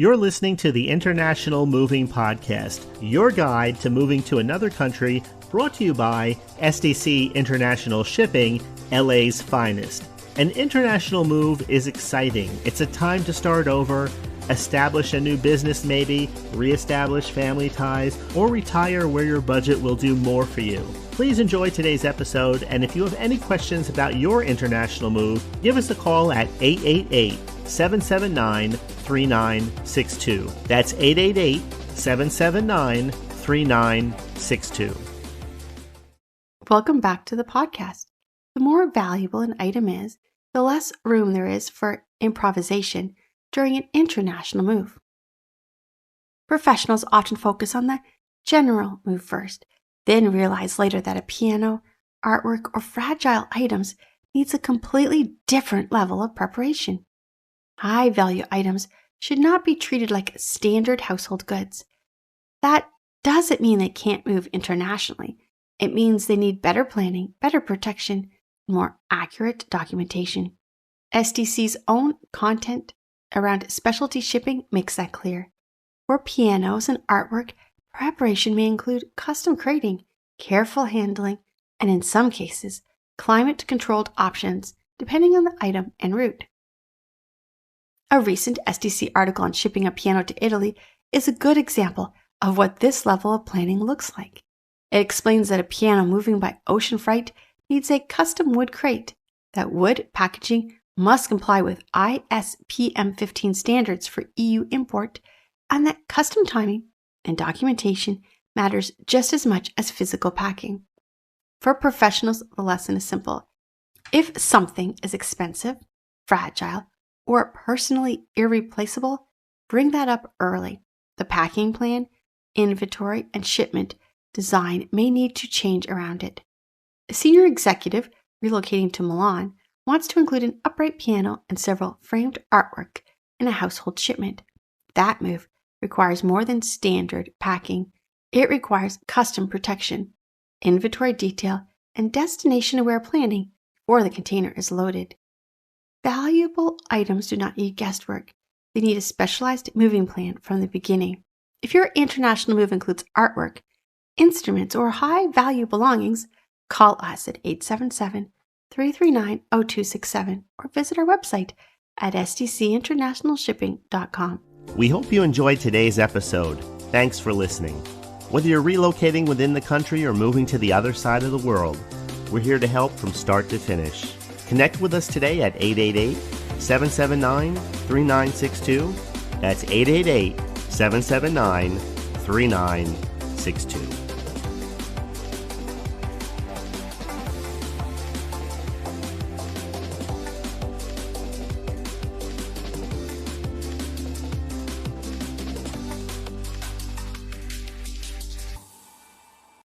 You're listening to the International Moving Podcast, your guide to moving to another country, brought to you by SDC International Shipping, LA's finest. An international move is exciting. It's a time to start over, establish a new business maybe, reestablish family ties, or retire where your budget will do more for you. Please enjoy today's episode, and if you have any questions about your international move, give us a call at 888-779-3962. That's 888-779-3962. Welcome back to the podcast. The more valuable an item is, the less room there is for improvisation during an international move. Professionals often focus on the general move first, then realize later that a piano, artwork, or fragile items needs a completely different level of preparation. High-value items should not be treated like standard household goods. That doesn't mean they can't move internationally. It means they need better planning, better protection, and more accurate documentation. SDC's own content around specialty shipping makes that clear. For pianos and artwork, preparation may include custom crating, careful handling, and in some cases, climate-controlled options, depending on the item and route. A recent SDC article on shipping a piano to Italy is a good example of what this level of planning looks like. It explains that a piano moving by ocean freight needs a custom wood crate, that wood packaging must comply with ISPM 15 standards for EU import, and that custom timing and documentation matters just as much as physical packing. For professionals, the lesson is simple. If something is expensive, fragile, or personally irreplaceable, bring that up early. The packing plan, inventory, and shipment design may need to change around it. A senior executive relocating to Milan wants to include an upright piano and several framed artwork in a household shipment. That move requires more than standard packing. It requires custom protection, inventory detail, and destination-aware planning before the container is loaded. Valuable items do not need guesswork. They need a specialized moving plan from the beginning. If your international move includes artwork, instruments, or high-value belongings, call us at 877-339-0267 or visit our website at sdcinternationalshipping.com. We hope you enjoyed today's episode. Thanks for listening. Whether you're relocating within the country or moving to the other side of the world, we're here to help from start to finish. Connect with us today at 888-779-3962. That's 888-779-3962.